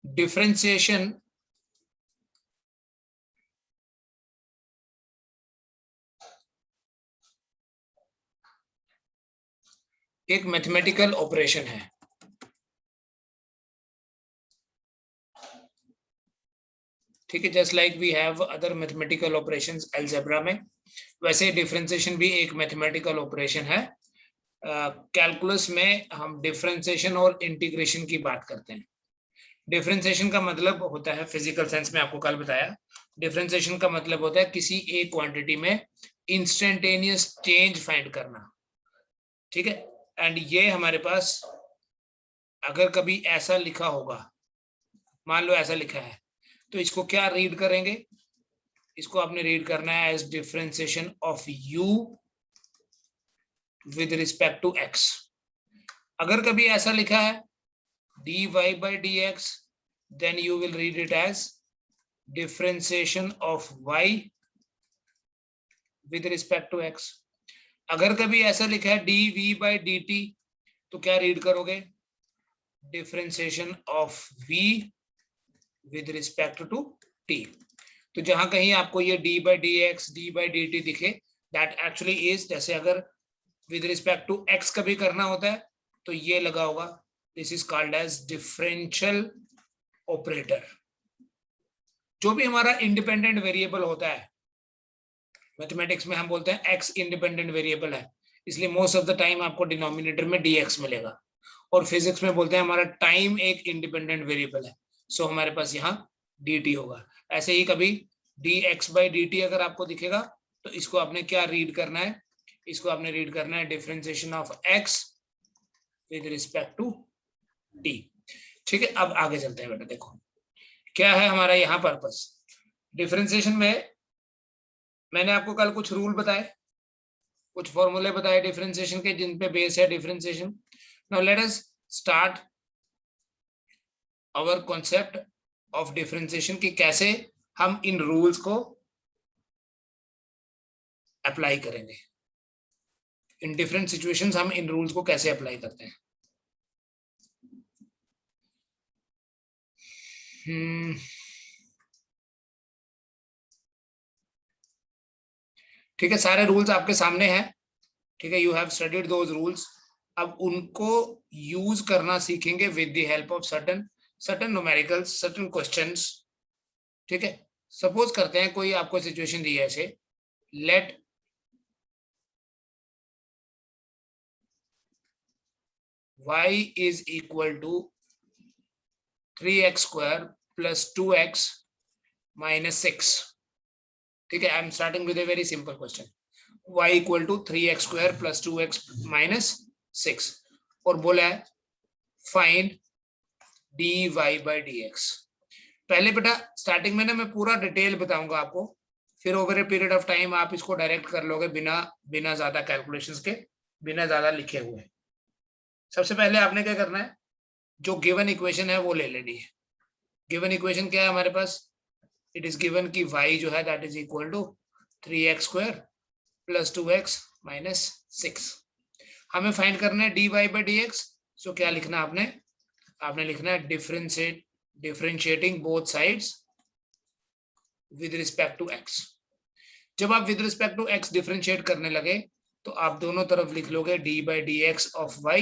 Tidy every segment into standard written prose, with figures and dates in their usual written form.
Differentiation एक mathematical operation है। ठीक है, just like we have other mathematical operations algebra में, वैसे डिफरेंशिएशन भी एक मैथमेटिकल ऑपरेशन है। कैलकुलस में हम डिफरेंशिएशन और इंटीग्रेशन की बात करते हैं। डिफरेंशिएशन का मतलब होता है, फिजिकल सेंस में आपको कल बताया, डिफरेंशिएशन का मतलब होता है किसी एक क्वांटिटी में इंस्टेंटेनियस चेंज फाइंड करना। ठीक है, एंड ये हमारे पास अगर कभी ऐसा लिखा होगा, मान लो ऐसा लिखा है, तो इसको क्या रीड करेंगे? इसको आपने रीड करना है as differentiation of u with respect to x। अगर कभी ऐसा लिखा है dy by dx, then you will read it as differentiation of y with respect to x। अगर कभी ऐसा लिखा है dv by dt, तो क्या रीड करोगे? Differentiation of v with respect to t। तो जहां कहीं आपको ये d by dx, d by dt दिखे, that actually is, जैसे अगर with respect to x कभी करना होता है तो ये लगा होगा, this is called as differential operator. जो भी हमारा इंडिपेंडेंट वेरिएबल होता है, मैथमेटिक्स में हम बोलते हैं x इंडिपेंडेंट वेरिएबल है, इसलिए मोस्ट ऑफ द टाइम आपको डिनोमिनेटर में dx मिलेगा। और फिजिक्स में बोलते हैं हमारा टाइम एक इंडिपेंडेंट वेरिएबल है, सो हमारे पास यहाँ dt होगा। ऐसे ही कभी dx by dt अगर आपको दिखेगा तो इसको आपने क्या रीड करना है? इसको आपने रीड करना है differentiation of x with respect to t। ठीक है, अब आगे चलते हैं बेटा। देखो क्या है हमारा यहाँ पर्पस। डिफरेंशिएशन में मैंने आपको कल कुछ रूल बताए, कुछ फॉर्मूले बताए डिफरेंशिएशन के, जिन पे बेस है differentiation. Now let us start our concept of differentiation कि कैसे हम इन रूल्स को अप्लाई करेंगे, इन डिफरेंट सिचुएशंस हम इन रूल्स को कैसे अप्लाई करते हैं। ठीक है, सारे रूल्स आपके सामने हैं। ठीक है, you have studied those rules. अब उनको यूज करना सीखेंगे with the help of certain numericals, certain questions. ठीक है, सपोज करते हैं कोई आपको सिचुएशन दी है ऐसे, let y is equal to 3x square plus 2x minus 6। ठीक है, I am starting with a very simple question, y equal to 3x square plus 2x minus 6, और बोला है फाइंड dy by dx। पहले बेटा स्टार्टिंग में ना मैं पूरा डिटेल बताऊंगा आपको, फिर over a period of time आप इसको डायरेक्ट कर लोगे बिना ज्यादा कैलकुलेशंस के, बिना ज्यादा लिखे हुए। सबसे पहले आपने क्या करना है, जो गिवन इक्वेशन है वो ले लेनी है। गिवन इक्वेशन क्या है हमारे पास? इट इज गिवन कि y जो है that is equal to 3x square plus 2x minus 6। हमें फाइंड करना है dy by dx। सो क्या लिखना है आपने लिखना है differentiating both sides with respect to x। जब आप with respect to x differentiate करने लगे तो आप दोनों तरफ लिख लोगे d by dx of y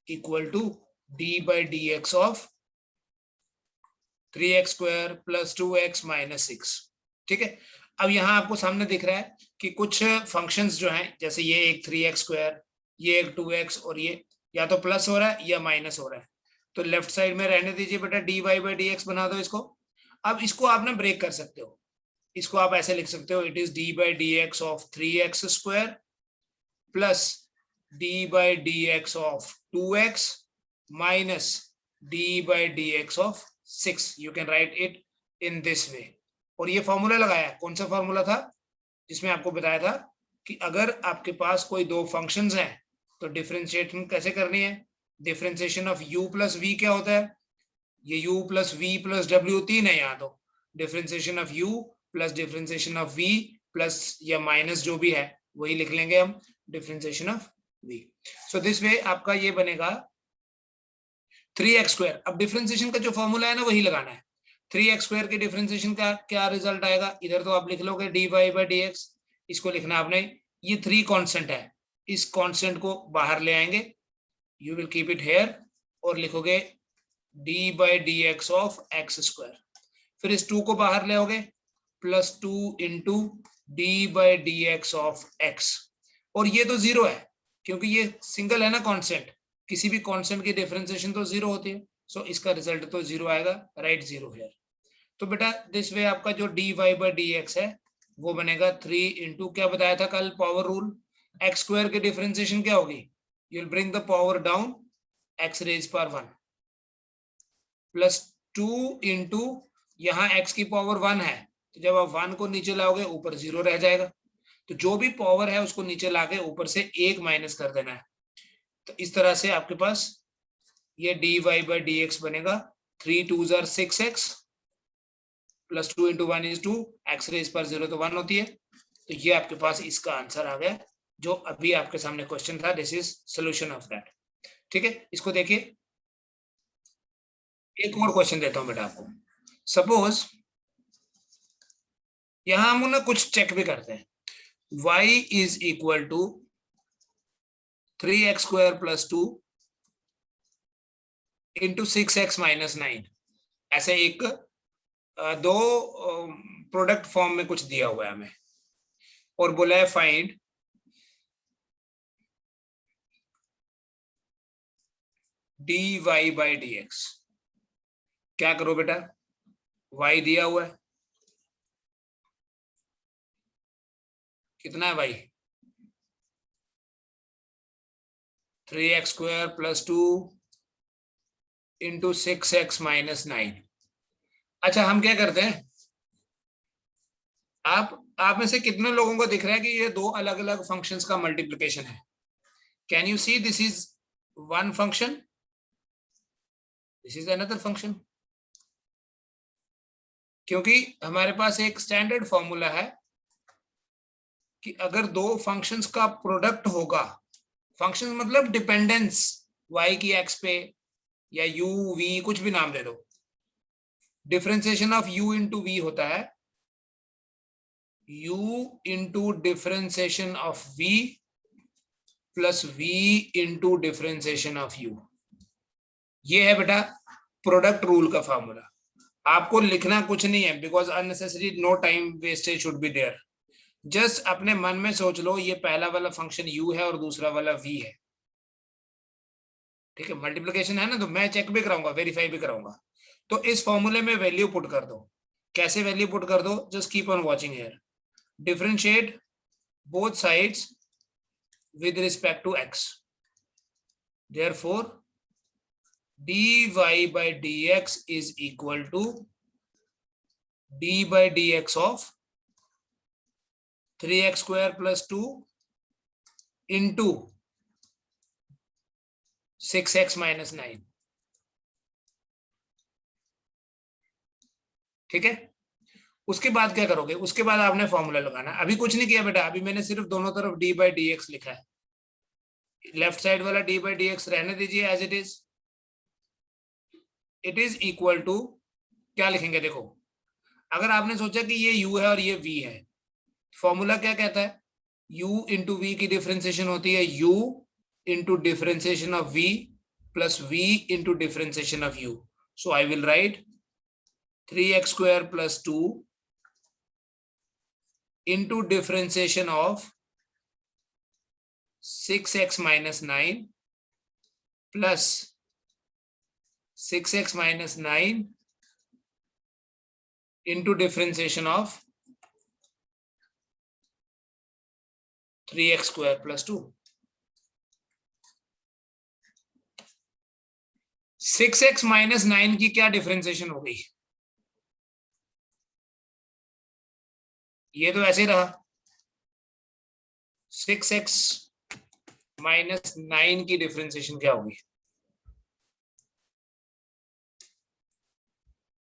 equal to d by dx of 3x square plus 2x minus 6। ठीक है, अब यहाँ आपको सामने दिख रहा है कि कुछ फंक्शंस जो हैं, जैसे ये एक 3x स्क्वायर, ये एक 2x, और ये या तो प्लस हो रहा है या माइनस हो रहा है, तो लेफ्ट साइड में रहने दीजिए बेटा, dy by dx बना दो इसको। अब इसको आप ना ब्रेक कर सकते हो, इसको आप ऐसे लिख सकते हो, it is d by dx of 3x square plus d by dx of 2x minus d by dx of 6। You can write it in this way. और ये फॉर्मूला लगाया, कौन सा फॉर्मूला था? जिसमें आपको बताया था कि अगर आपके पास कोई दो फंक्शंस हैं तो डिफरेंशिएशन कैसे करनी है। Differentiation of u plus v क्या होता है? ये u plus v plus w तीन है यहाँ, तो differentiation of u plus differentiation of v plus या माइनस जो भी है वही लिख लेंगे हम, differentiation of v। So this way आपका ये बनेगा 3x²। अब डिफरेंशिएशन का जो फॉर्मूला है ना वही लगाना है। 3x² के डिफरेंशिएशन का क्या रिजल्ट आएगा, इधर तो आप लिख लोगे dy/dx, इसको लिखना आपने, ये 3 कांस्टेंट है, इस कांस्टेंट को बाहर ले आएंगे, you will keep it here, और लिखोगे d/dx ऑफ x²। फिर इस 2 को बाहर ले आओगे, +2 इंटू d/dx ऑफ x, और ये तो 0 है क्योंकि ये सिंगल है ना कांस्टेंट, किसी भी कांस्टेंट की डिफरेंशिएशन तो 0 होती है, सो इसका रिजल्ट तो 0 आएगा, राइट 0 हियर। तो बेटा दिस वे आपका जो dy/dx है वो बनेगा 3 इंटू, क्या बताया था कल पावर रूल, x² की डिफरेंशिएशन क्या होगी, you will bring the power down, x⁻⁴ +2 into, यहाँ x की पावर 1 है, तो जब आप 1 को नीचे लाओगे ऊपर 0 रह जाएगा, तो जो भी पावर है उसको नीचे लाके ऊपर से 1 माइनस कर देना है। तो इस तरह से आपके पास ये dy/dx बनेगा 3×2 = 6x, +2 इंटू 1 = 2, x⁻⁴ तो 1 होती है, तो ये आपके पास इसका आंसर आ गया, जो अभी आपके सामने क्वेश्चन था, this is solution of that. ठीक है, इसको देखिए, एक और क्वेश्चन देता हूं बेटा आपको। सपोज यहां हम ना कुछ चेक भी करते हैं, y = 3x² + 2 इंटू 6x - 9, ऐसे एक दो प्रोडक्ट फॉर्म में कुछ दिया हुआ है हमें, और बोला है फाइंड dy/dx। क्या करो बेटा, y दिया हुआ है, कितना है y, 3x² + 2 इंटू 6x - 9। अच्छा हम क्या करते हैं, आप में से कितने लोगों को दिख रहा है कि ये दो अलग अलग फंक्शंस का मल्टीप्लिकेशन है, can you see this is one function, this is another function, क्योंकि हमारे पास एक स्टैंडर्ड फॉर्मूला है कि अगर दो फंक्शंस का प्रोडक्ट होगा, फंक्शन मतलब डिपेंडेंस y की x पे, या u v कुछ भी नाम दे दो, differentiation of u into v होता है u into differentiation of v plus v into differentiation of u। ये है बेटा प्रोडक्ट रूल का फॉर्मूला, आपको लिखना कुछ नहीं है, because unnecessary no time wastage should be there, just अपने मन में सोच लो ये पहला वाला फंक्शन u है और दूसरा वाला v है, ठीक है, मल्टीप्लिकेशन है ना, तो मैं चेक भी कराऊंगा, वेरीफाई भी कराऊंगा, तो इस फॉर्मूले में वैल्यू पुट कर दो, कैसे वैल्यू पुट कर दो, just keep on watching here, differentiate both sides with respect to x, therefore dy/dx is equal to d/dx of 3x² + 2 into 6x - 9। ठीक है, उसके बाद क्या करोगे, उसके बाद आपने फॉर्मूला लगाना, अभी कुछ नहीं किया बेटा, अभी मैंने सिर्फ दोनों तरफ d/dx लिखा है, लेफ्ट साइड वाला d/dx रहने दीजिए as it is, it is equal to, क्या लिखेंगे देखो, अगर आपने सोचा कि ये u है और ये v है, फॉर्मूला क्या कहता है, u इंटू वी की डिफरेंशिएशन होती है u into differentiation of v plus v into differentiation of u, so I will write 3x² + 2 into differentiation of 6x - 9 plus 6x - 9 into differentiation of 3x² + 2। 6x - 9 की क्या differentiation हो गई, ये तो ऐसे ही रहा, 6x - 9 की डिफरेंशिएशन क्या होगी,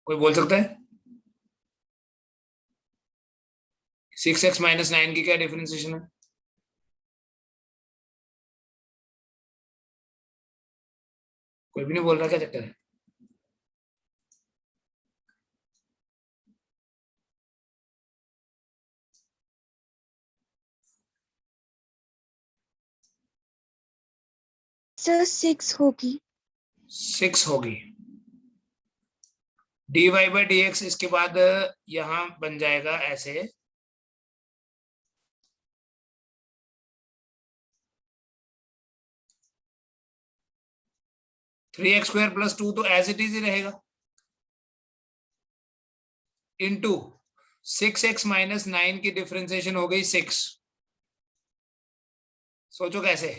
कोई बोल सकता है, 6x - 9 की क्या डिफरेंशिएशन है, कोई भी नहीं बोल रहा, क्या चक्कर है? सर 6 होगी। 6 होगी। dy बाई डी एक्स, इसके बाद यहां बन जाएगा ऐसे, थ्री एक्स स्क्वायर प्लस 2 तो एज इट इज ही रहेगा, इंटू 6x माइनस 9 की डिफरेंशिएशन हो गई 6। सोचो कैसे,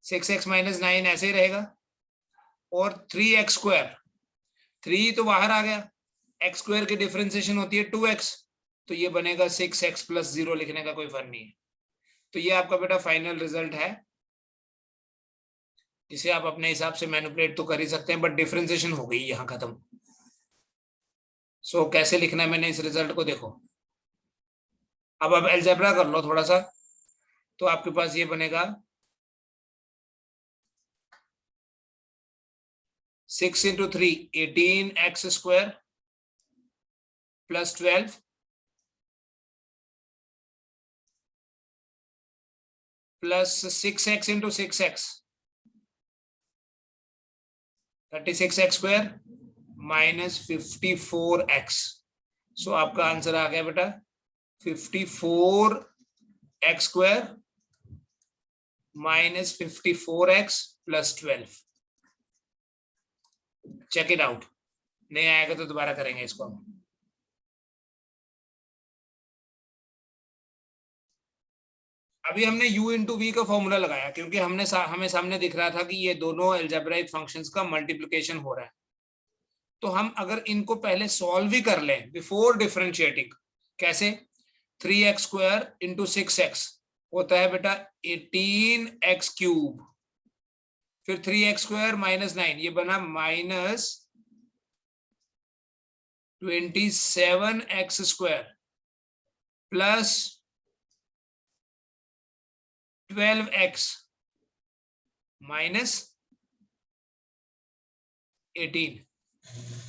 6x माइनस 9 ऐसे ही रहेगा, और 3x स्क्वायर, 3 तो बाहर आ गया, एक्स स्क्वायर की डिफरेंशिएशन होती है 2x, तो ये बनेगा 6x प्लस 0, लिखने का कोई फर्क नहीं है। तो ये आपका बेटा फाइनल रिजल्ट है, इसे आप अपने हिसाब से मैनिपुलेट तो कर ही सकते हैं, बट डिफरेंशिएशन हो गई यहाँ खत्म। सो कैसे लिखना है मैंने इस रिजल्ट को, देखो अब आप अलजेब्रा कर लो थोड़ा सा, तो आपके पास ये बनेगा 6 into 3 18x square plus 12 plus 6x into 6x 36x square minus 54x। So आपका आंसर आ गया बेटा 54x square minus 54x plus 12। Check it out, नहीं आएगा तो दोबारा करेंगे इसको हम। अभी हमने u इंटू वी का फॉर्मूला लगाया, क्योंकि हमें सामने दिख रहा था कि ये दोनों अलजेब्राइक फंक्शंस का मल्टीप्लिकेशन हो रहा है। तो हम अगर इनको पहले सॉल्व ही कर लें बिफोर डिफरेंशिएटिंग, कैसे, 3x स्क्वायर इंटू 6x होता है बेटा 18x क्यूब, फिर 3x स्क्वायर माइनस 9, ये बना minus 27x square plus 12x minus 18।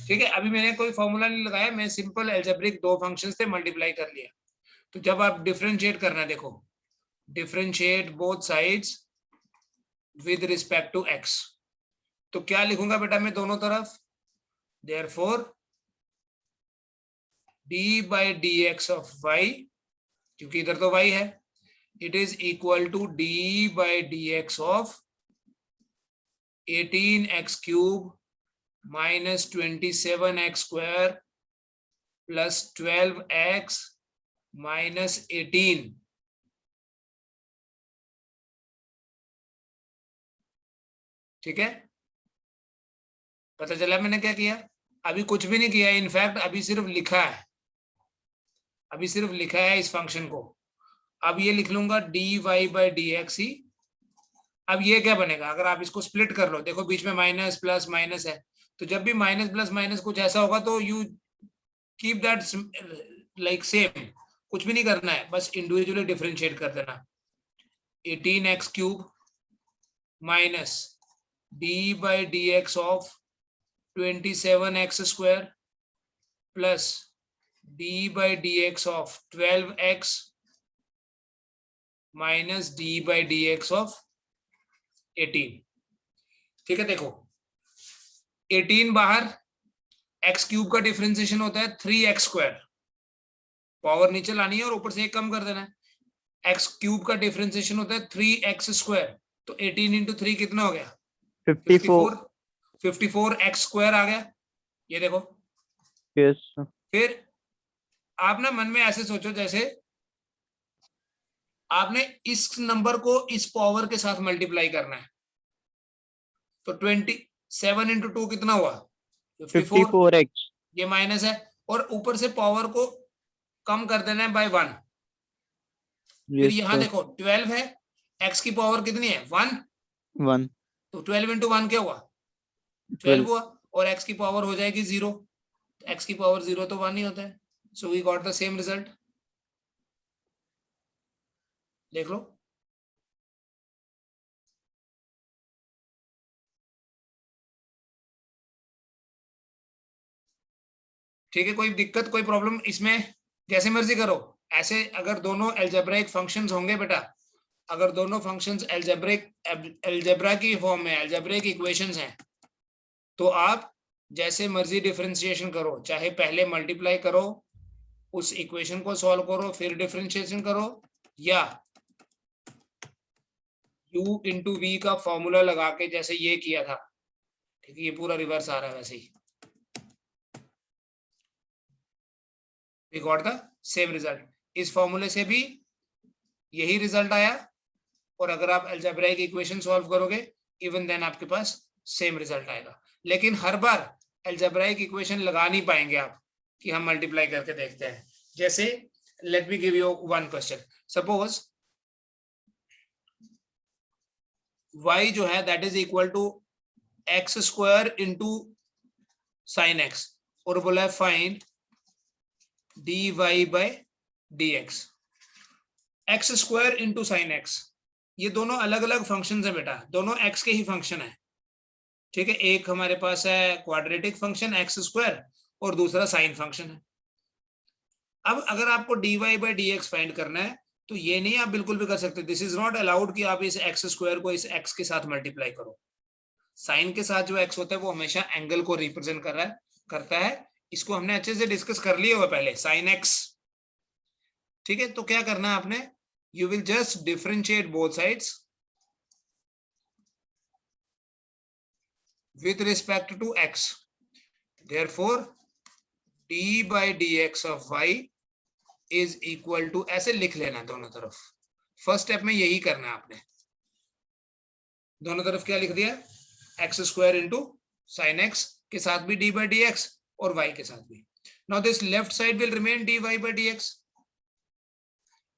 ठीक है, अभी मैंने कोई फॉर्मूला नहीं लगाया, मैं सिंपल अलजेब्रिक दो फंक्शंस थे मल्टीप्लाई कर लिया। तो जब आप डिफरेंशिएट करना, देखो differentiate both sides with respect to x, तो क्या लिखूंगा बेटा मैं दोनों तरफ, therefore d by d x of y, क्योंकि इधर तो y है, it is equal to d by d x of 18x cube minus 27x square plus 12x minus 18। ठीक है, पता चला मैंने क्या किया? अभी कुछ भी नहीं किया, इनफैक्ट अभी सिर्फ लिखा है, अभी सिर्फ लिखा है इस फंक्शन को। अब ये लिख लूंगा dy बाई डी एक्स ही। अब ये क्या बनेगा, अगर आप इसको स्प्लिट कर लो, देखो बीच में माइनस प्लस माइनस है, तो जब भी माइनस प्लस माइनस कुछ ऐसा होगा तो you keep that like same, कुछ भी नहीं करना है, बस इंडिविजुअली डिफरेंशिएट कर देना। 18x cube minus d by d x of 27x square plus d by d x of 12x minus d by d x of 18। ठीक है, देखो 18 बाहर, x क्यूब का डिफरेंशिएशन होता है 3x स्क्वायर, पावर नीचे लानी है और ऊपर से एक कम कर देना है। x क्यूब का डिफरेंशिएशन होता है 3x स्क्वायर, तो 18 इंटू 3 कितना हो गया 54। 54x स्क्वायर आ गया, ये देखो। यस। फिर आप ना मन में ऐसे सोचो जैसे आपने इस नंबर को इस पावर के साथ मल्टीप्लाई करना है, तो 27 इंटू 2 कितना हुआ 54, 54x। ये माइनस है, और ऊपर से पावर को कम कर देना है बाय 1। फिर यस यहां सर। देखो 12 है, x की पावर कितनी है 1, 1। तो 12 इंटू 1 क्या हुआ 12 12। हुआ, और x की पावर हो जाएगी 0, x की पावर 0 तो 1 ही होता है। So we got the same result, देख लो। ठीक है, कोई दिक्कत कोई प्रॉब्लम इसमें? जैसे मर्जी करो। ऐसे अगर दोनों एल्जेब्राइक फंक्शंस होंगे बेटा, अगर दोनों फंक्शंस एल्जेब्रा की फॉर्म में, एल्जेब्रिक इक्वेशंस हैं, तो आप जैसे मर्जी डिफरेंशिएशन करो, चाहे पहले मल्टीप्लाई करो, उस इक्वेशन को सॉल्व करो, फिर डिफरेंशिएशन करो, या u इंटू वी का फॉर्मूला लगा के जैसे ये किया था। ठीक है, ये पूरा रिवर्स आ रहा है वैसे ही। We got the same result. इस फॉर्मूले से भी यही रिजल्ट आया, और अगर आप अलजेब्राइक इक्वेशन सॉल्व करोगे इवन देन आपके पास सेम रिजल्ट आएगा। लेकिन हर बार अलजेब्राइक इक्वेशन लगा नहीं पाएंगे आप कि हम मल्टीप्लाई करके देखते हैं। जैसे let me give you one question. Suppose y जो है that is equal to x square into sine x, और बोला है find dy by dx। X square into sine x, ये दोनों अलग अलग फंक्शंस हैं बेटा, दोनों x के ही फंक्शन है। ठीक है, एक हमारे पास है क्वाड्रेटिक फंक्शन एक्स स्क्वायर, और दूसरा साइन फंक्शन है। अब अगर आपको dy बाय dx फाइंड करना है, तो ये नहीं आप बिल्कुल भी कर सकते, दिस इज नॉट अलाउड कि आप इस एक्स स्क्वायर को इस x के साथ मल्टीप्लाई करो। साइन के साथ जो x होता है वो हमेशा एंगल को रिप्रेजेंट करता है। इसको हमने अच्छे से डिस्कस कर लिया हुआ पहले, साइन x। ठीक है, तो क्या करना है आपने, you will just differentiate both sides with respect to x. Therefore, d by dx of y is equal to, ऐसे लिख लेना दोनों तरफ। फर्स्ट स्टेप में यही करना है आपने, दोनों तरफ क्या लिख दिया, x square into sine x के साथ भी d by dx और y के साथ भी। Now this left side will remain dy by dx.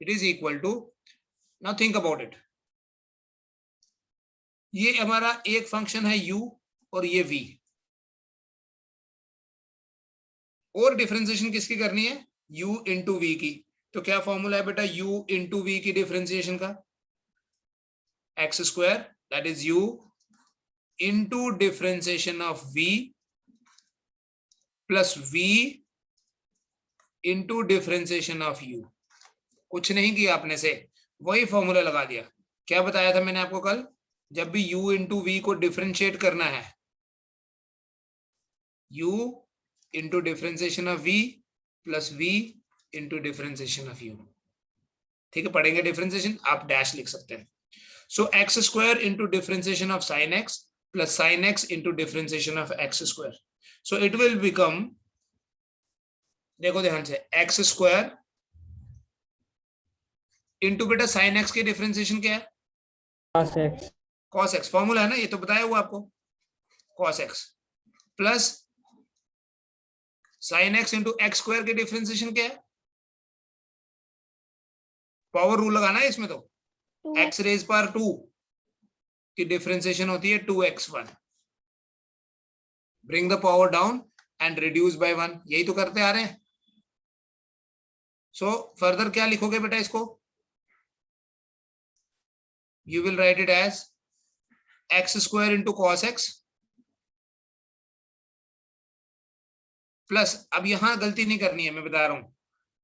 It is equal to, now think about it, ये हमारा एक फंक्शन है u और ये v, और डिफरेंशिएशन किसकी करनी है, u इंटू वी की। तो क्या फॉर्मूला है बेटा u इंटू वी की डिफरेंशिएशन का, x square that is u into differentiation of v plus v into differentiation of u। कुछ नहीं किया आपने से, वही फॉर्मूला लगा दिया। क्या बताया था मैंने आपको कल, जब भी u इंटू वी को डिफरेंशिएट करना है, u into differentiation of v plus v into differentiation of u। ठीक है, पढ़ेंगे डिफरेंशिएशन, आप डैश लिख सकते हैं। So x square into differentiation of sine x plus sine x into differentiation of x square. So it will become, देखो ध्यान से, एक्स स्क्वायर इंटू बेटा साइन एक्स की डिफरेंशिएशन क्या है, cos x cos x, formula है ना, ये तो बताया हुआ आपको, cos x plus sine x into x square की डिफरेंशिएशन क्या है, पावर रूल लगाना है इसमें, तो एक्स रेज पावर 2 की डिफरेंशिएशन होती है 2x1, bring the power down and reduce by 1, यही तो करते आ रहे हैं। सो फर्दर क्या लिखोगे बेटा इसको, you will write it as x square into cos x plus, अब यहां गलती नहीं करनी है, मैं बता रहा हूं,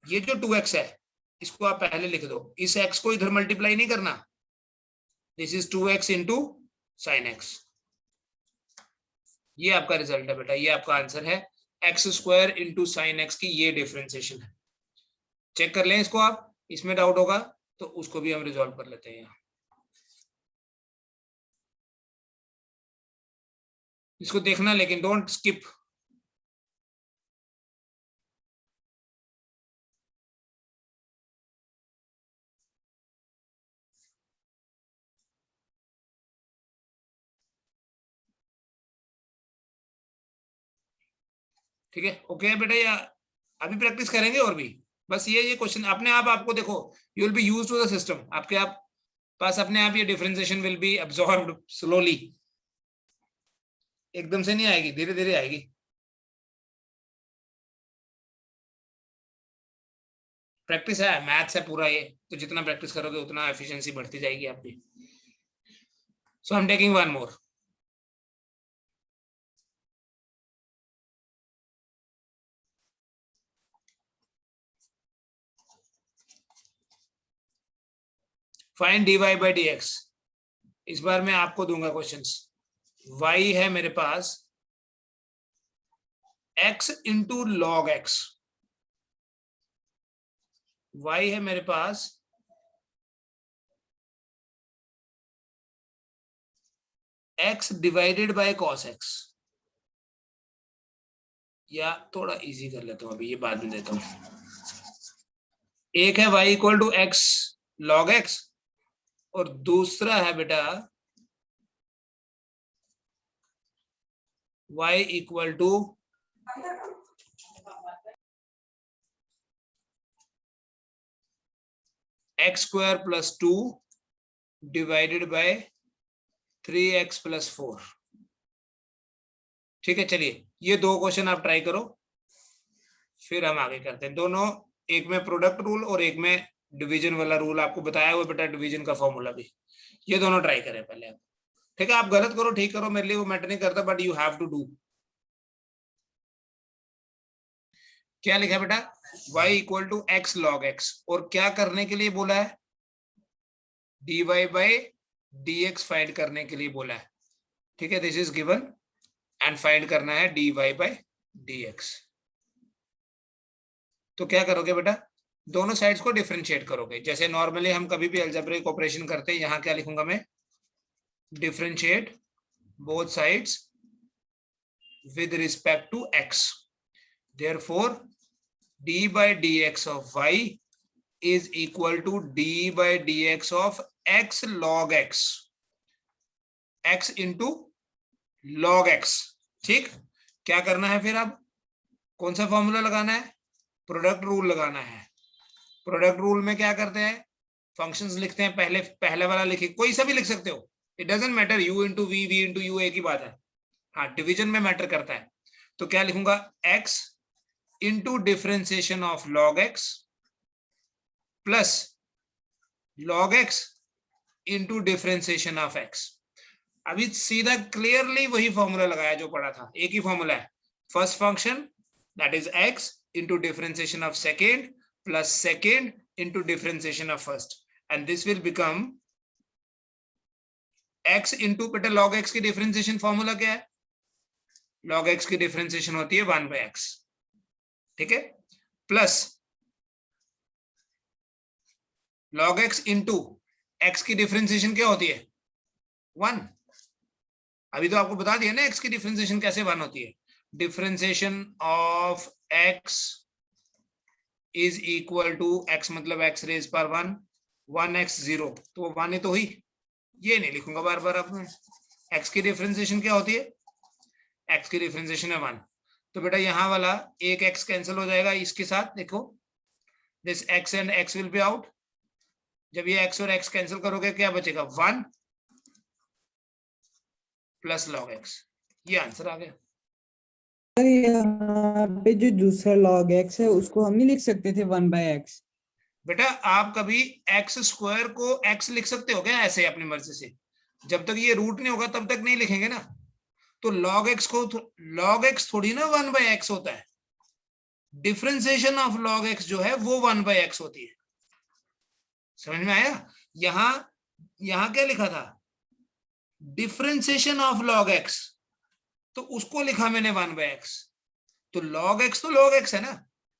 ये जो 2x है इसको आप पहले लिख दो, इस x को इधर मल्टीप्लाई नहीं करना, this is 2x into sine x. ये आपका रिजल्ट है बेटा, ये आपका आंसर है, x square into sine x की ये डिफरेंशिएशन है। चेक कर लें इसको आप, इसमें डाउट होगा तो उसको भी हम रिजॉल्व कर लेते हैं। इसको देखना लेकिन डोंट स्किप। ठीक है, ओके है बेटा, या अभी प्रैक्टिस करेंगे और भी, बस ये क्वेश्चन अपने आप आपको देखो, you will be used to the system, आपके आप पास अपने आप ये differentiation will be absorbed slowly, एकदम से नहीं आएगी, धीरे धीरे आएगी। प्रैक्टिस है, मैथ्स है पूरा ये, तो जितना प्रैक्टिस करोगे उतना एफिशिएंसी बढ़ती जाएगी आपकी। So I am taking one more. Find dy by dx। इस बार मैं आपको दूंगा क्वेश्चंस। y है मेरे पास x into log x, y है मेरे पास x divided by cos x, या थोड़ा इजी कर लेता हूं अभी, ये बाद में देता हूं। एक है y equal to x log x और दूसरा है बेटा y equal to x square plus 2 divided by 3x plus 4। ठीक है, चलिए ये दो क्वेश्चन आप ट्राई करो, फिर हम आगे करते हैं। दोनों, एक में प्रोडक्ट रूल और एक में डिवीजन वाला रूल आपको बताया हुआ बेटा, डिवीजन का फॉर्मूला भी। ये दोनों ट्राई करें पहले आप। ठीक है, आप गलत करो ठीक करो, मेरे लिए वो मैटर नहीं करता, but you have to do. क्या लिखा है बेटा, y equal to x log x, और क्या करने के लिए बोला है, dy बाई dx फाइंड करने के लिए बोला है। ठीक है, this is given and find करना है dy बाई dx। तो क्या करोगे बेटा, दोनों साइड्स को डिफरेंशिएट करोगे, जैसे नॉर्मली हम कभी भी अलजेब्रिक ऑपरेशन करते हैं। यहां क्या लिखूंगा मैं, differentiate both sides with respect to x, therefore d by dx of y is equal to d by dx of x log x, x into log x। ठीक, क्या करना है फिर, अब कौन सा फॉर्मूला लगाना है, प्रोडक्ट रूल लगाना है। प्रोडक्ट रूल में क्या करते हैं, फंक्शंस लिखते हैं, पहले वाला लिखे, कोई सा भी लिख सकते हो, it doesn't matter, u into v, v into u, एक ही बात है। हाँ, डिवीजन में मैटर करता है। तो क्या लिखूंगा, x into differentiation of log x plus log x into differentiation of x। अभी सीधा क्लियरली वही फॉर्मूला लगाया जो पढ़ा था, एक ही फॉर्मूला है, first function that is x into differentiation of second plus second into differentiation of first, and this will become x into, बेटा log x की डिफरेंशिएशन फॉर्मूला क्या है, log x की डिफरेंशिएशन होती है 1 by x। ठीक है, plus log x into x की डिफरेंशिएशन क्या होती है, 1। अभी तो आपको बता दिया ना x की डिफरेंशिएशन कैसे 1 होती है, differentiation of x is equal to x मतलब x रेज पर 1, 1x 0, तो 1 ही तो हुई, ये नहीं लिखूंगा बार बार। आपने x की डिफरेंशिएशन क्या होती है, x की डिफरेंशिएशन है 1, तो बेटा यहाँ वाला एक x कैंसिल हो जाएगा इसके साथ, देखो this x and x will be out. जब ये x और x कैंसिल करोगे क्या बचेगा, 1 प्लस log x, ये आंसर आ गया। सर यहाँ पे जो दूसरा log x है उसको हम नहीं लिख सकते थे 1 by x? बेटा आप कभी x स्क्वायर को x लिख सकते हो क्या ऐसे अपनी मर्जी से, जब तक ये रूट नहीं होगा तब तक नहीं लिखेंगे ना। तो log x को, log x थोड़ी ना 1 by x होता है, डिफरेंशिएशन ऑफ log x जो है वो 1 by x होती है। समझ में आया, यहां क्या लिखा था, डिफरेंशिएशन ऑफ log x, तो उसको लिखा मैंने 1 by x। तो log x तो log x है ना,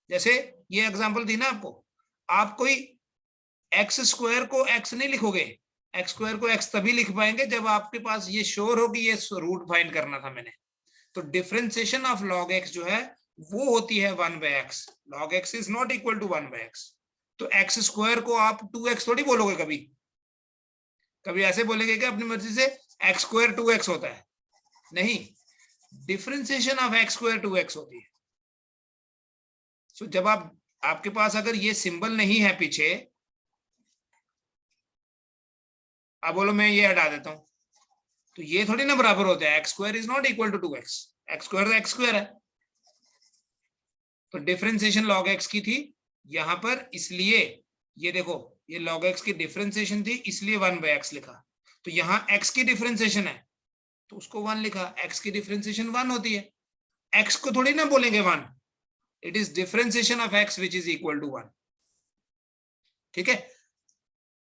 जैसे ये एग्जांपल दी ना आपको, आप कोई x स्क्वायर को x नहीं लिखोगे, x स्क्वायर को x तभी लिख पाएंगे जब आपके पास ये श्योर हो कि ये रूट फाइंड करना था मैंने। तो डिफरेंशिएशन ऑफ log x जो है वो होती है 1 by x, log x is not equal to 1 by x। तो x स्क्वायर को आप 2x थोड़ी बोलोगे, कभी कभी ऐसे बोलेंगे कि अपनी मर्जी से x स्क्वायर 2x होता है, नहीं, differentiation of x square 2x होती है। सो जब आपके पास अगर ये सिंबल नहीं है पीछे, अब बोलो मैं ये हटा देता हूं, तो ये थोड़ी ना बराबर होता है, x square is not equal to 2x, x square तो x स्क्वायर है। तो डिफरेंशिएशन log x की थी यहां पर, इसलिए ये देखो ये log x की डिफरेंशिएशन थी इसलिए 1 by x लिखा। तो यहाँ x की डिफरेंशिएशन है तो उसको 1 लिखा, x की डिफरेंशिएशन 1 होती है, x को थोड़ी ना बोलेंगे 1, it is differentiation of x which is equal to 1। ठीक है,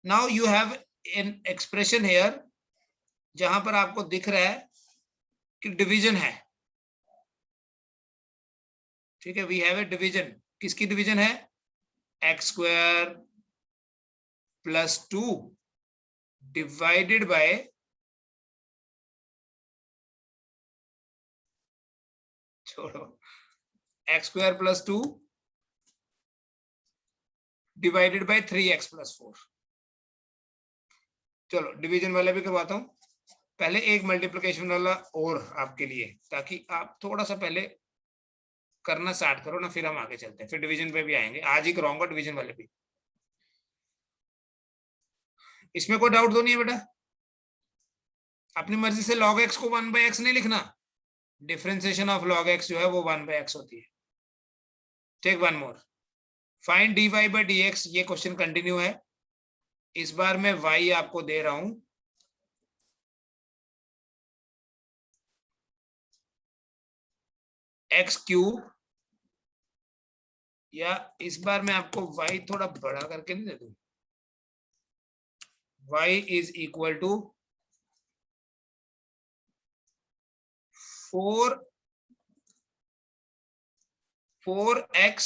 now you have an expression here जहां पर आपको दिख रहा है कि डिवीजन है, ठीक है, वी हैव ए डिवीजन। किसकी डिवीजन है? X square plus 2 divided by छोड़ो x square plus 2 divided by 3x plus 4। चलो डिवीजन वाला भी करवाता हूं, पहले एक मल्टीप्लिकेशन वाला और आपके लिए, ताकि आप थोड़ा सा पहले करना स्टार्ट करो ना, फिर हम आगे चलते हैं, फिर डिवीजन पे भी आएंगे। आज ही कराऊंगा डिवीजन वाले भी। इसमें कोई डाउट तो नहीं है बेटा? अपनी मर्जी से log x को 1/x नहीं लिखना, डिफरेंशिएशन ऑफ log x जो है वो 1/x होती है। Take one more, find dy by dx। ये क्वेश्चन कंटिन्यू है, इस बार मैं y आपको दे रहा हूं x क्यूब, या इस बार मैं आपको y थोड़ा बड़ा करके नहीं दे दूं, y is equal to 4x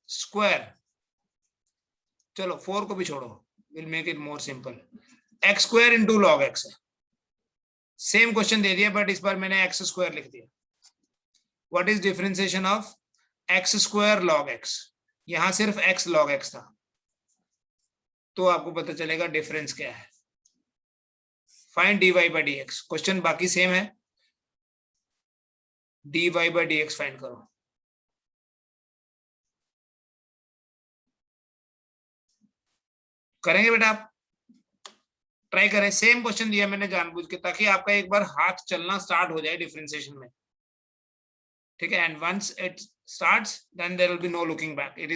square. चलो 4 को भी छोड़ो, will make it more simple, x square into log x है। सेम क्वेश्चन दे दिया बट इस बार मैंने x स्क्वायर लिख दिया। What is differentiation of x square log x? यहां सिर्फ x log x था, तो आपको पता चलेगा डिफरेंस क्या है। Find dy by dx, question बाकी सेम है, dy by dx फाइंड करो। करेंगे बेटा आप? ट्राई करें, सेम क्वेश्चन दिया मैंने जानबूझ के, ताकि आपका एक बार हाथ चलना स्टार्ट हो जाए डिफरेंशिएशन में, ठीक है। And once it starts then there will be no looking back. It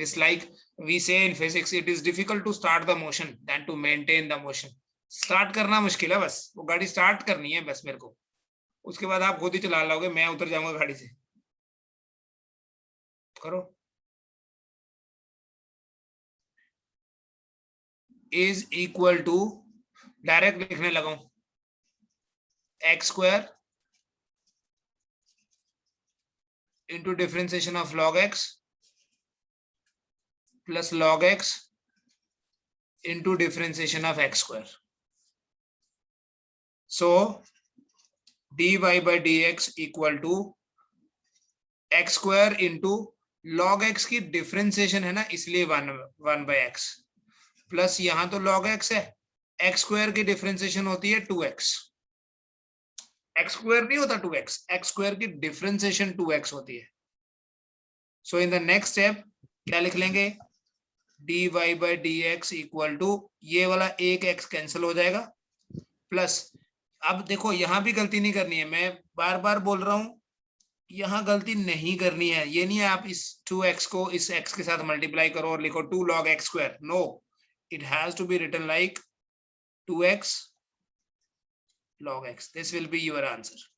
is like we say in physics, it is difficult to start the motion than to maintain the motion. Start करना मुश्किल है, बस वो गाड़ी start करनी है बस मेरे को, उसके बाद आप खुद ही चला लोगे, मैं उतर जाऊंगा गाड़ी से। करो। इज इक्वल टू, डायरेक्ट लिखने लगा हूं, x square into differentiation of log x plus log x into differentiation of x square. So dy by dx equal to x square into log x की डिफरेंशिएशन है ना, इसलिए 1/x, plus यहां तो log x है, x square की differentiation होती है 2x। x स्क्वायर नहीं होता 2x, x स्क्वायर की डिफरेंशिएशन 2x होती है। So in the next step क्या लिख लेंगे? dy by dx equal to, ये वाला एक x कैंसिल हो जाएगा, प्लस, अब देखो यहां भी गलती नहीं करनी है, मैं बार बार बोल रहा हूं, यहां गलती नहीं करनी है। ये नहीं है आप इस 2x को इस x के साथ मल्टीप्लाई करो और लिखो 2 log x square, no, it has to be written like 2x log x। This will be your answer.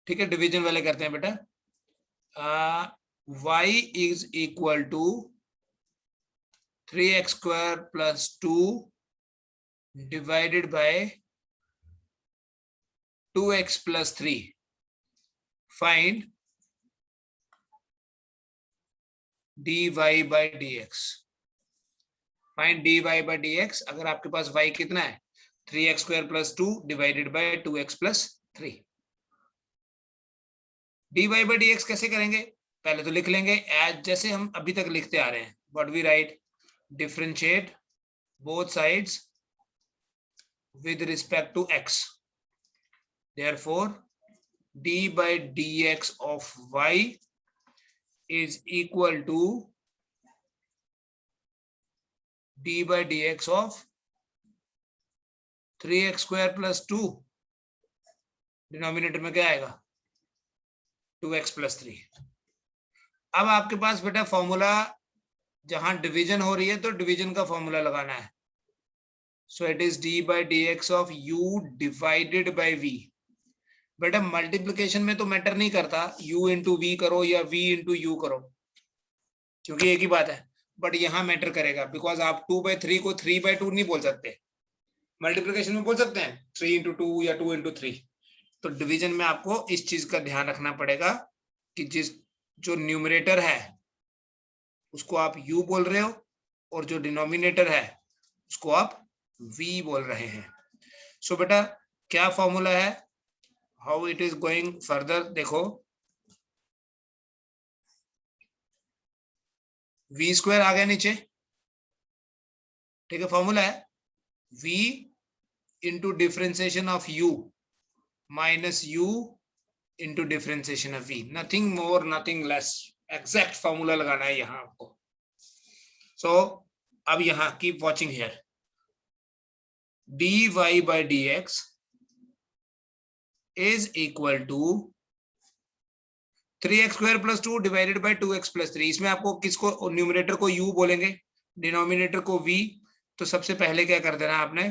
ठीक है, डिवीजन वाले करते हैं बेटा। y is equal to 3x square plus 2 divided by 2x plus 3। Find dy by dx। Find dy by dx। अगर आपके पास y कितना है, 3x square plus 2 divided by 2x plus 3। dy by dx कैसे करेंगे? पहले तो लिख लेंगे एज जैसे हम अभी तक लिखते आ रहे हैं। What we write? Differentiate both sides with respect to x, therefore d by dx of y is equal to d by dx of 3x square plus 2, denominator में क्या आएगा? 2x plus 3। अब आपके पास बेटा फॉर्मूला, जहां डिवीजन हो रही है तो डिवीजन का फॉर्मूला लगाना है। So it is d by dx of u divided by v, बेटा मल्टीप्लिकेशन में तो मैटर नहीं करता u इंटू वी करो या v इंटू यू करो, क्योंकि एक ही बात है, बट यहाँ मैटर करेगा, बिकॉज आप 2/3 को 3/2 नहीं बोल सकते। मल्टीप्लिकेशन में बोल सकते हैं 3 इंटू 2 या 2 इंटू 3। तो डिवीजन में आपको इस चीज का ध्यान रखना पड़ेगा कि जो न्यूमरेटर है उसको आप u बोल रहे हो और जो डिनोमिनेटर है उसको आप v बोल रहे हैं। सो बेटा क्या फॉर्मूला है, how it is going further, देखो v स्क्वायर आ गया नीचे, ठीक है, फॉर्मूला है v into differentiation of u minus u into differentiation of v, nothing more nothing less, exact formula लगाना है यहाँ आपको। सो अब यहाँ keep watching here, dy by dx is equal to 3x square plus 2 divided by 2x plus 3। इसमें आपको किसको, numerator को u बोलेंगे, डिनोमिनेटर को v। तो सबसे पहले क्या कर देना आपने,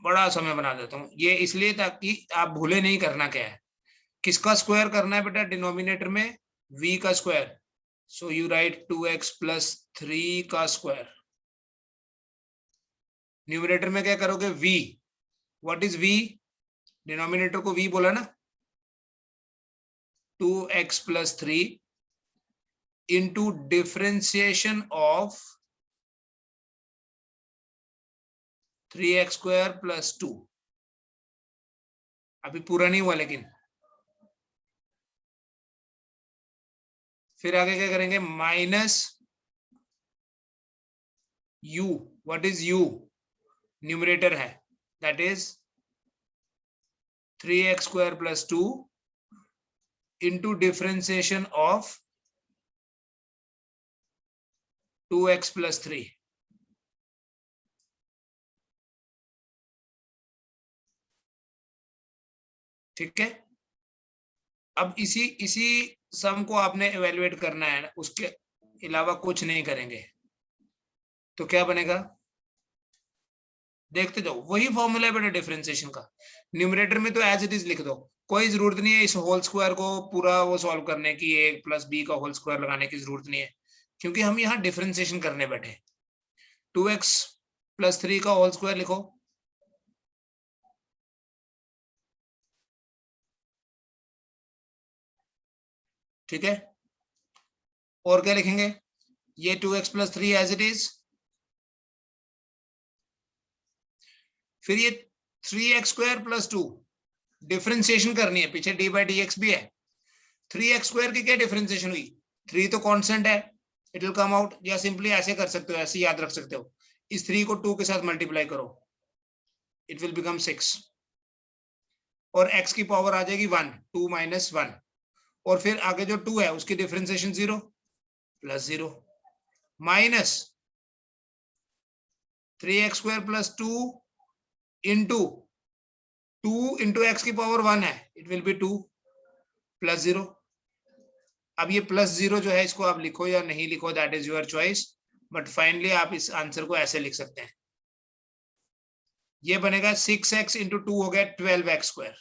बड़ा समय बना देता हूं ये इसलिए ताकि आप भूले नहीं करना क्या है, किसका स्क्वायर करना है बेटा, डिनोमिनेटर में v का square. So you right 2x plus 3 का स्क्वायर, न्यूमरेटर में क्या करोगे v, what is v, denominator को v बोला ना, 2x plus 3 into differentiation of 3x square plus 2। अभी पूरा नहीं हुआ लेकिन, फिर आगे क्या करेंगे, minus u, what is u, numerator है, that is 3x square plus 2 into differentiation of 2x plus 3। ठीक है, अब इसी सम को आपने एवेल्युएट करना है, उसके अलावा कुछ नहीं करेंगे। तो क्या बनेगा, देखते जाओ, वही फॉर्मूला है बेटा डिफरेंशिएशन का, न्यूमरेटर में तो एज इट इज लिख दो, कोई जरूरत नहीं है इस होल स्क्वायर को पूरा वो सॉल्व करने की, a प्लस b का होल स्क्वायर लगाने की जरूरत नहीं है, क्योंकि हम यहाँ डिफरेंशिएशन करने बैठे। 2x plus 3 का होल स्क्वायर लिखो, ठीक है, और क्या लिखेंगे, ये 2x plus 3 as it is, फिर ये 3x square plus 2 डिफरेंशिएशन करनी है, पीछे d by dx भी है, 3x square की क्या डिफरेंशिएशन हुई, 3 तो कांस्टेंट है, इट विल कम आउट, या सिंपली ऐसे कर सकते हो, ऐसे याद रख सकते हो, इस 3 को 2 के साथ मल्टीप्लाई करो, इट विल बिकम 6, और x की पावर आ जाएगी 1, 2 minus 1, और फिर आगे जो 2 है उसकी differentiation 0 plus 0 minus 3x square plus 2 into 2 into x की पावर 1 है, इट विल बी 2 प्लस 0। अब ये प्लस 0 जो है इसको आप लिखो या नहीं लिखो, that is your choice, but finally आप इस आंसर को ऐसे लिख सकते हैं, ये बनेगा 6x इंटू 2 हो गया 12x स्क्वायर,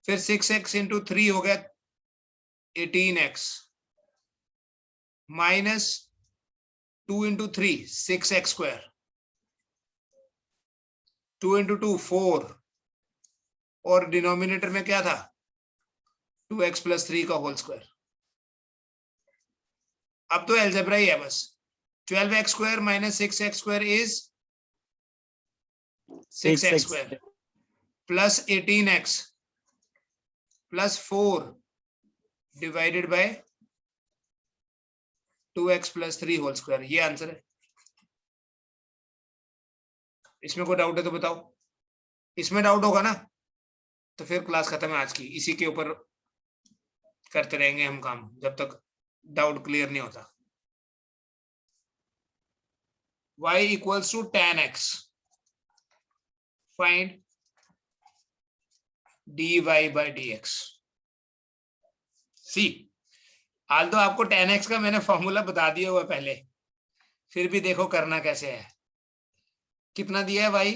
फिर 6x इंटू 3 हो गया 18x, minus 2 into 3 6x square, 2 into 2 4, और डिनोमिनेटर में क्या था 2x प्लस 3 का होल स्क्वायर। अब तो एल्जेब्रा ही है बस, 12x square minus 6x square is 6x square plus 18x plus 4 divided by 2x plus 3 whole square, ये आंसर है। इसमें कोई डाउट है तो बताओ, इसमें डाउट होगा ना तो फिर क्लास खत्म है आज की, इसी के ऊपर करते रहेंगे हम काम जब तक डाउट क्लियर नहीं होता। y equals to tan x, find dy by dx। सी हाल तो आपको tan x का मैंने फॉर्मूला बता दिया हुआ पहले, फिर भी देखो करना कैसे है। कितना दिया है y,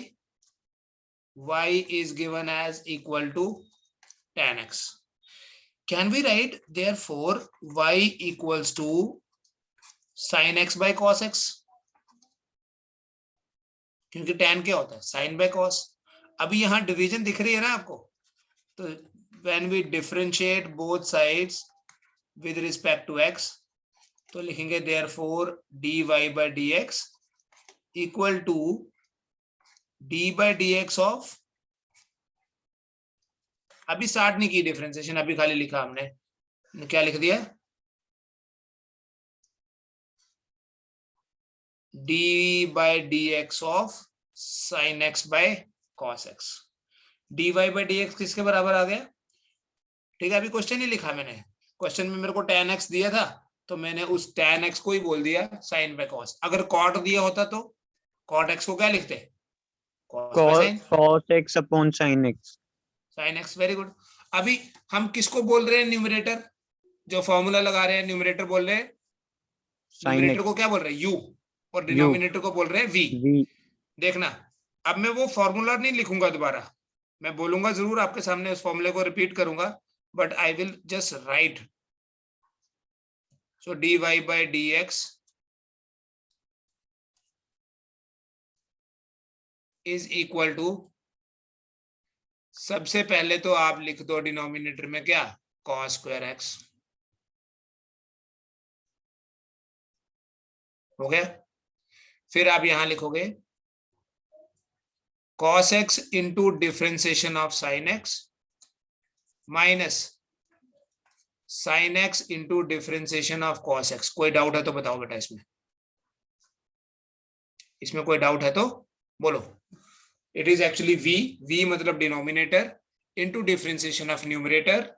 y is given as equal to tan x. Can we write therefore y equals to sin x by cos x? क्योंकि tan क्या होता है? sin by cos. अभी यहां डिवीजन दिख रही है ना आपको, तो when we differentiate both sides with respect to x, तो लिखेंगे therefore dy by dx equal to d by dx of, अभी स्टार्ट नहीं की डिफरेंशिएशन, अभी खाली लिखा हमने, क्या लिख दिया? d by dx of sin x by cos x. dy by dx किसके बराबर आ गया? ठीक है, अभी क्वेश्चन ही लिखा मैंने, क्वेश्चन में मेरे को tan x दिया था तो मैंने उस tan x को ही बोल दिया sin by cos. अगर cot दिया होता तो cot x को क्या लिखते? cos by sin. cos x upon sin x. sin x, very good. अभी हम किसको बोल रहे हैं न्यूमरेटर? जो फॉर्मूला लगा रहे हैं न्यूमरेटर बोल रहे हैं, न्यूमरेटर को क्या बोल रहे हैं? u, और डिनोमिनेटर को बोल रहे हैं v. देखना, अब मैं वो फॉर्मूला नहीं लिखूंगा दोबारा, मैं बोलूंगा जरूर आपके सामने, उस फॉर्मूले को रिपीट करूंगा, but I will just write. So dy by dx is equal to, सबसे पहले तो आप लिख दो डिनोमिनेटर में क्या? cos square x. हो गया? फिर आप यहां लिखोगे cos x into differentiation of sin x minus sin x into differentiation of cos x. कोई डाउट है तो बताओ बेटा, इसमें कोई डाउट है तो बोलो. इट इज एक्चुअली v मतलब denominator into differentiation of numerator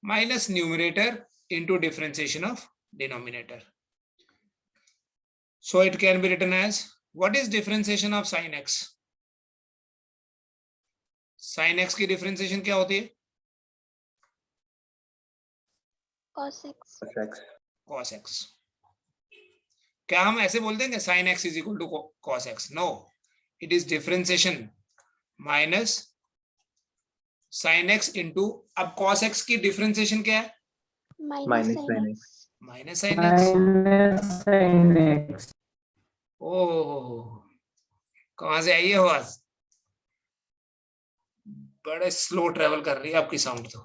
minus numerator into differentiation of denominator. So it can be written as, what is differentiation of sin x? sin x की differentiation क्या होती है? cos x. cos x. क्या हम ऐसे बोल देंगे sin x is equal to cos x? No, it is differentiation minus sin x into, अब cos x की differentiation क्या है? minus sin x. Minus sin x. sin x. ओह, कहां से आई है आवाज? बड़े स्लो ट्रेवल कर रही है आपकी साउंड तो.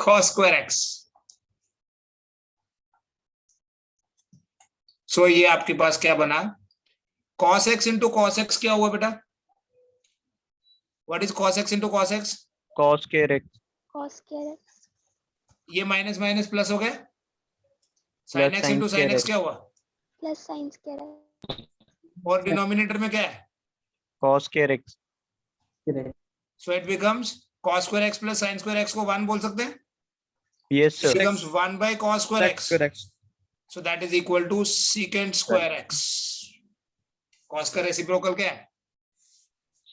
cos square x. सो ये आपके पास क्या बना? cos x into cos x क्या हुआ बेटा? What is cos x into cos x? cos square x. cos square x. ये माइनस माइनस प्लस हो गया. sin x into sin x क्या हुआ? plus sin square x. और डिनोमिनेटर में क्या है? cos square x. So it becomes cos square x plus sin square x को 1 बोल सकते हैं. Yes sir. It becomes 1 by cos square x. So that is equal to secant square x. cos का reciprocal क्या है?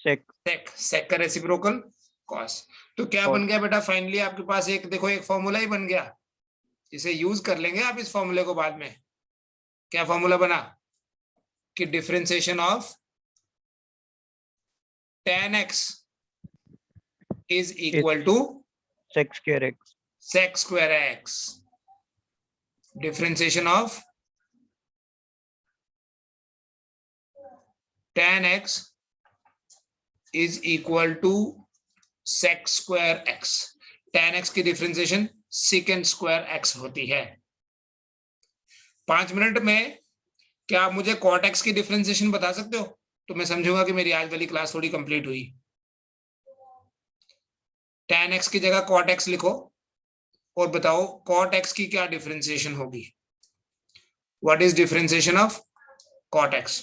sec. sec का reciprocal cos. तो क्या बन गया बेटा? फाइनली आपके पास एक, देखो, एक फॉर्मूला ही बन गया, इसे यूज कर लेंगे आप इस फॉर्मूले को बाद में. क्या फॉर्मूला बना? कि differentiation of tan x is equal to sec square x. sec square x. Differentiation of tan x is equal to sec square x. tan x की डिफरेंशिएशन secant square x होती है. 5 मिनट में क्या आप मुझे cot x की differentiation बता सकते हो? तो मैं समझूंगा कि मेरी आज वाली क्लास थोड़ी कंप्लीट हुई. tan x की जगह cot x लिखो और बताओ cot x की क्या डिफरेंशिएशन होगी. What is differentiation of cot x?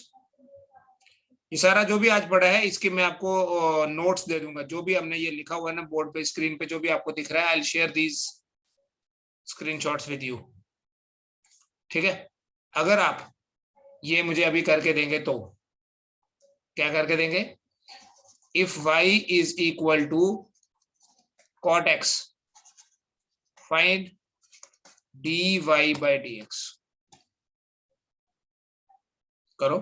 ये सारा जो भी आज पढ़ा है इसके मैं आपको नोट्स दे दूंगा, जो भी हमने ये लिखा हुआ है ना बोर्ड पे, स्क्रीन पे जो भी आपको दिख रहा है, I will share these screenshots with you. ठीक है? अगर आप ये मुझे अभी करके देंगे तो क्या करके देंगे? If y is equal to cot x, find dy by dx. करो.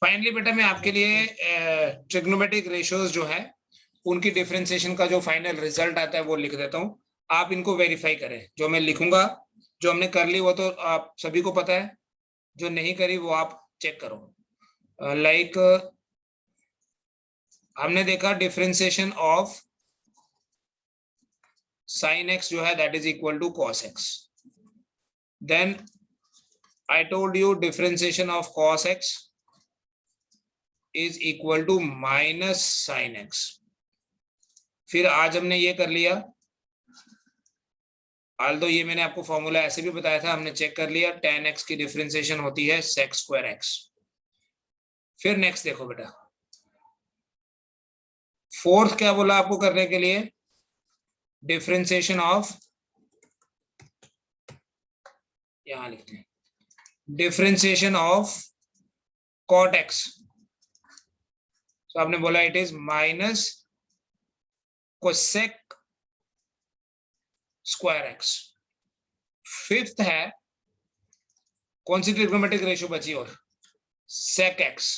फाइनली बेटा मैं आपके लिए ट्रिग्नोमेट्रिक रेशियोज जो है उनकी डिफरेंशिएशन का जो फाइनल रिजल्ट आता है वो लिख देता हूं, आप इनको वेरीफाई करें। जो मैं लिखूंगा, जो हमने कर ली वो तो आप सभी को पता है, जो नहीं करी वो आप चेक करो। लाइक हमने देखा डिफरेंशिएशन ऑफ sin x जो है that is equal to cos x, then I told you differentiation of cos x is equal to minus sin x। फिर आज हमने ये कर लिया, although ये मैंने आपको फॉर्मूला ऐसे भी बताया था, हमने चेक कर लिया, tan x की डिफरेंशिएशन होती है sec square x। फिर नेक्स्ट देखो बेटा, फोर्थ क्या बोला आपको करने के लिए, डिफरेंशिएशन ऑफ, यहां लिखते हैं, डिफरेंशिएशन ऑफ cot x। तो आपने बोला it is minus cosec square x. Fifth है, कौन सी ट्रिग्नोमेट्रिक रेशियो बची और, सेक एक्स।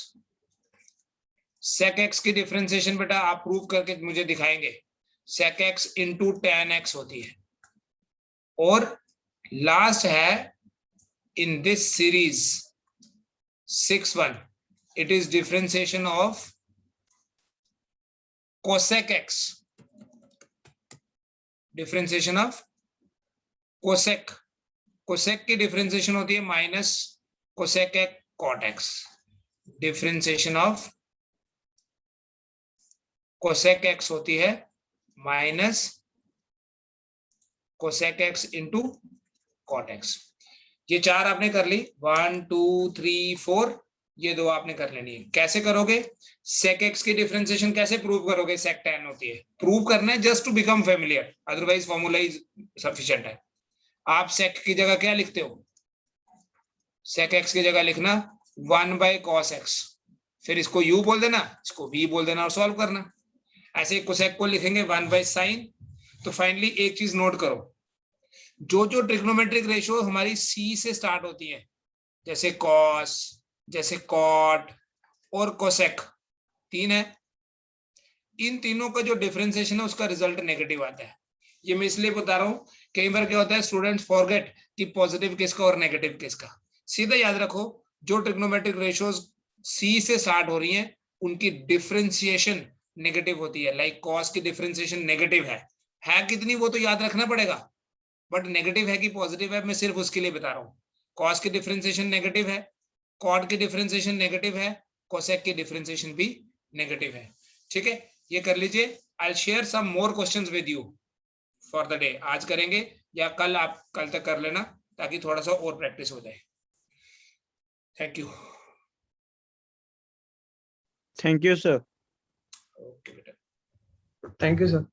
सेक एक्स की डिफरेंशिएशन बेटा आप प्रूव करके मुझे दिखाएंगे, sec x into tan x होती है। और लास्ट है in this series 6-1, it is differentiation of cosec x, differentiation of cosec, cosec की डिफरेंशिएशन होती है minus cosec cot x, differentiation of cosec x होती है minus cosec x into cot x. ये चार आपने कर ली, 1 2 3 4, ये दो आपने कर लेनी है। कैसे करोगे, sec x की डिफरेंशिएशन कैसे प्रूव करोगे, sec tan होती है, प्रूव करना है just to become familiar, otherwise formula is sufficient है। आप sec की जगह क्या लिखते हो, sec x की जगह लिखना 1/cos x, फिर इसको u बोल देना, इसको v बोल देना और सॉल्व करना। ऐसे cosec को लिखेंगे 1/sin। तो फाइनली एक चीज नोट करो, जो जो ट्रिग्नोमेट्रिक रेशियो हमारी c से स्टार्ट होती है, जैसे cos, जैसे cot और कोसेक, तीन है, इन तीनों का जो डिफरेंशिएशन है उसका रिजल्ट नेगेटिव आता है। ये मैं इसलिए बता रहा हूं, कई बार क्या होता है स्टूडेंट्स फॉरगेट कि पॉजिटिव किसका और नेगेटिव किसका। सीधा याद रखो, जो ट्रिग्नोमेट्रिक रेशियोज सी से स्टार्ट हो रही हैं उनकी डिफरेंशिएशन नेगेटिव होती है। लाइक कॉस की डिफरेंशिएशन नेगेटिव है कितनी वो तो याद रखना पड़ेगा, बट नेगेटिव है कि पॉजिटिव है मैं सिर्फ उसके लिए बता रहा हूँ। कॉस की डिफरेंशिएशन नेगेटिव है, कॉट की डिफरेंशिएशन नेगेटिव है, कोसेक की डिफरेंशिएशन भी नेगेटिव है। ठीक है, ये कर लीजिए। I share some more questions with you for the day, आज करेंगे या कल, आप कल तक कर लेना ताकि थोड़ा सा और प्रैक्टिस हो जाए। Thank you. Thank you, sir. Okay बेटा, Thank you, sir.